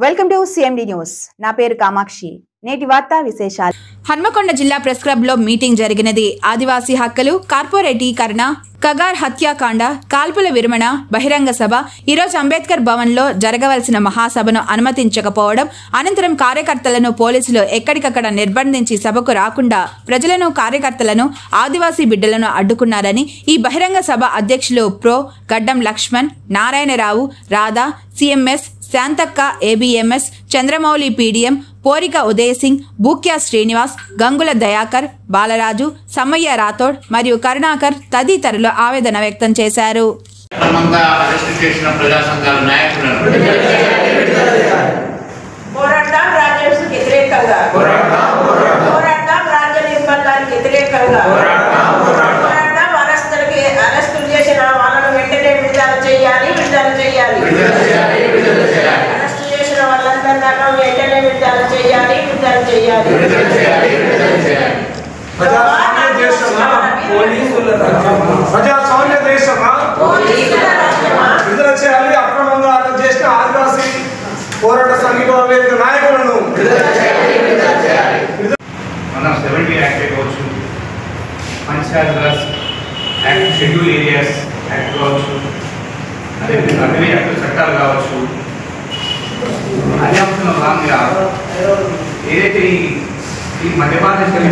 Welcome to CMD news. నా పేరు కామాక్షి. నేటి వార్తా విశేషాలు. హన్మకొండ జిల్లా ప్రెస్ క్లబ్ లో మీటింగ్ జరిగినది. ఆదివాసీ హక్కులు, కార్పొరేటీకరణ, కగార్ హత్యాకాండ, కాల్పుల విరమణ, బహిరంగ సభ. ఈరోజు అంబేద్కర్ భవన్ లో జరగవలసిన మహాసభను అనుమతించకపోవడం, అనంతరం కార్యకర్తలను పోలీసులు ఎక్కడికక్కడ నిర్బంధించి సభకు రాకుండా ప్రజలను, కార్యకర్తలను, ఆదివాసీ బిడ్డలను అడ్డుకున్నారని ఈ బహిరంగ సభ అధ్యక్షులు ప్రో గడ్డం Laxman, Narayana Rao, Radha, CMS, శాంతక్క, ABMS, Chandramouli PDM, Porika Uday Singh, Bhukya Srinivas, Gangula Dayakar, Balaraju, Sammaiah Rathod మరియు కరుణాకర్ తదితరులు ఆవేదన వ్యక్తం చేశారు. ప్రజాస్వామ్య దేశమా విడుదల చేయాలి. అక్రమంగా అరెస్ట్ చేసిన ఆదివాసీ పోరాట సంఘీభావ వేదిక నాయకులను మనం 70 యాక్ట్ కావచ్చు, Panchayat act, schedule areas act కావచ్చు, అదేవిధంగా అటవీ యాక్ట్ చట్టాలు కావచ్చు. అదే అంశంలో భాగంగా ఏదైతే ఈ మధ్య భారతదేశం ఈ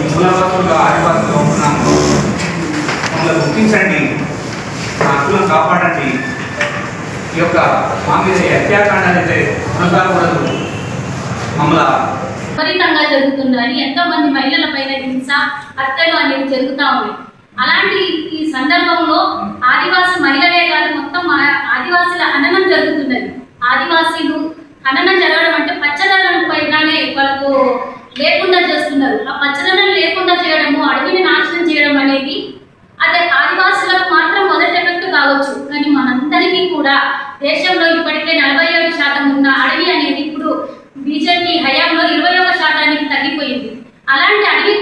మూలవాసులుగా ఆదివాసులుగా ఉంటున్నామో మమ్మల్ని గుర్తించండి, మా హక్కులను కాపాడండి. ఈ యొక్క మా మీద హత్యాకాండాలు అయితే కొనసాగకూడదు. మమ్మల్ని విపరీతంగా జరుగుతుందని ఎంతో మంది మహిళల పైన హింస, హత్యలు అనేవి జరుగుతూ ఉన్నాయి. అలాంటి ఈ సందర్భంలో ఆదివాసీ మహిళలే కాదు, మొత్తం ఆదివాసీల హననం జరుగుతున్నది. ఆదివాసీలు హననం జరగడం అంటే పచ్చదనం పైగానే వాళ్ళకు లేకుండా చేస్తున్నారు. ఆ పచ్చదనం లేకుండా చేయడము, అడవిని నాశనం చేయడం అనేది అదే ఆదివాసులకు మాత్రం మొదటి ఎఫెక్ట్ కావచ్చు. కానీ మనందరికీ కూడా దేశంలో ఇప్పటికే 47% ఉన్న అడవి అనేది ఇప్పుడు బీజేపీ హయాంలో 21% తగ్గిపోయింది. అలాంటి అడవి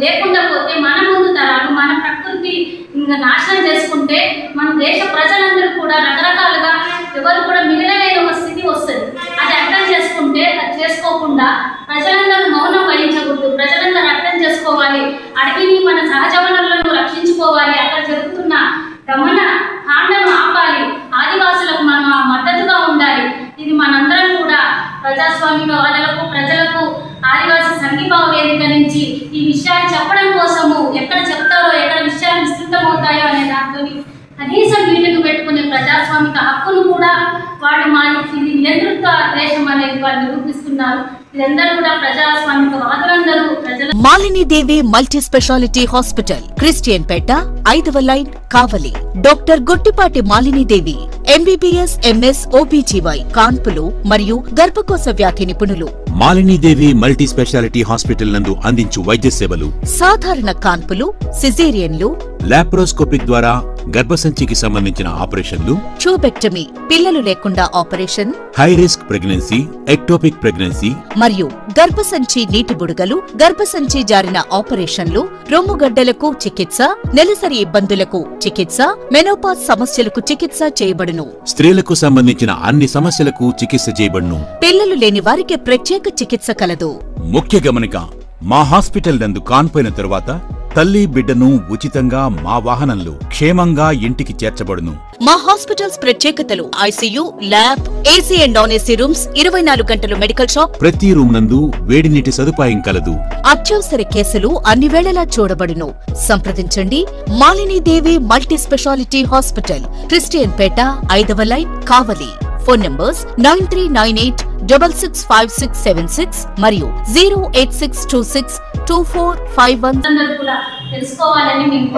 లేకుండా పోతే మన ముందు తరాలు, మన ప్రకృతి ఇంకా నాశనం చేసుకుంటే మన దేశ ప్రజలందరూ కూడా రకరకాలుగా ఎవరు కూడా మిగిలిన ఒక స్థితి వస్తుంది. అది అర్థం చేసుకుంటే, అది చేసుకోకుండా ప్రజలందరూ మౌనం వహించకూడదు. ప్రజలందరూ అర్థం చేసుకోవాలి, అడవిని మన సహజ వనరులను రక్షించుకోవాలి. అక్కడ జరుగుతున్న గమన కాండను ఆపాలి. ఆదివాసులకు మనం మద్దతుగా ఉండాలి. ఇది మనందరం కూడా ప్రజాస్వామ్యవాదులకు, ప్రజలకు ఆదివాసీ సంఘీభావ వేదిక నుంచి ఈ విషయాలు చెప్పడం కోసము ఎక్కడ చెప్తారో, ఎక్కడ విషయాలు విస్తృతమవుతాయో అనే దాంతో కనీసం మీటింగ్ పెట్టుకునే ప్రజాస్వామిక హక్కును కూడా వాళ్ళు ఇది నేతృత్వ దేశం అనేది వాళ్ళు నిరూపిస్తున్నారు. ఇదందరూ కూడా ప్రజాస్వామిక వాదులందరూ ప్రజల మాలిని దేవి మల్టీ స్పెషాలిటీ హాస్పిటల్, క్రిస్టియన్ పేట, 5వ లైన్, కావలి. డాక్టర్ గుట్టిపాటి మాలిని దేవి MBBS, MS, OBGY, కాన్పులు మరియు గర్భకోశ వ్యాధి నిపుణులు. మాలినీదేవి మల్టీ స్పెషాలిటీ హాస్పిటల్ నందు అందించు వైద్య సేవలు: సాధారణ కాన్పులు, సిజేరియన్లు, లాప్రోస్కోపిక్ ద్వారా గర్భసంచికి సంబంధించిన ఆపరేషన్లు, ట్యూబెక్టమీ, పిల్లలు లేకుండా operation, high risk pregnancy, ectopic pregnancy మరియు గర్భసంచి నీటి బుడగలు, గర్భసంచి జారిన ఆపరేషన్లు, రొమ్ముగడ్డలకు చికిత్స, నెలసరి ఇబ్బందులకు చికిత్స, మెనోపాజ్ సమస్యలకు చికిత్స చేయబడును. స్త్రీలకు సంబంధించిన అన్ని సమస్యలకు చికిత్స చేయబడును. పిల్లలు లేని వారికి ప్రత్యేక చికిత్స కలదు. ముఖ్య గమనిక: మా హాస్పిటల్ నందు కాన్పోయిన తరువాత తల్లి బిడ్డను ఉచితంగా మా వాహనంలో క్షేమంగా ఇంటికి చేర్చబడును. మా హాస్పిటల్స్ ప్రత్యేకతలు: ICU, lab, AC and non AC rooms, 24 గంటలు మెడికల్ షాప్, ప్రతి రూమ్ నందు వేడి నీటి సదుపాయం కలదు. అత్యవసర కేసులు అన్ని వేళలా చూడబడును. సంప్రదించండి మాలిని దేవి మల్టీ స్పెషాలిటీ హాస్పిటల్, క్రిస్టియన్ పేట, 5వ లైన్, కావలి. ఫోన్ నంబర్స్ 9398665676 మరియు 086262451. తెలుసుకోవాలని మేము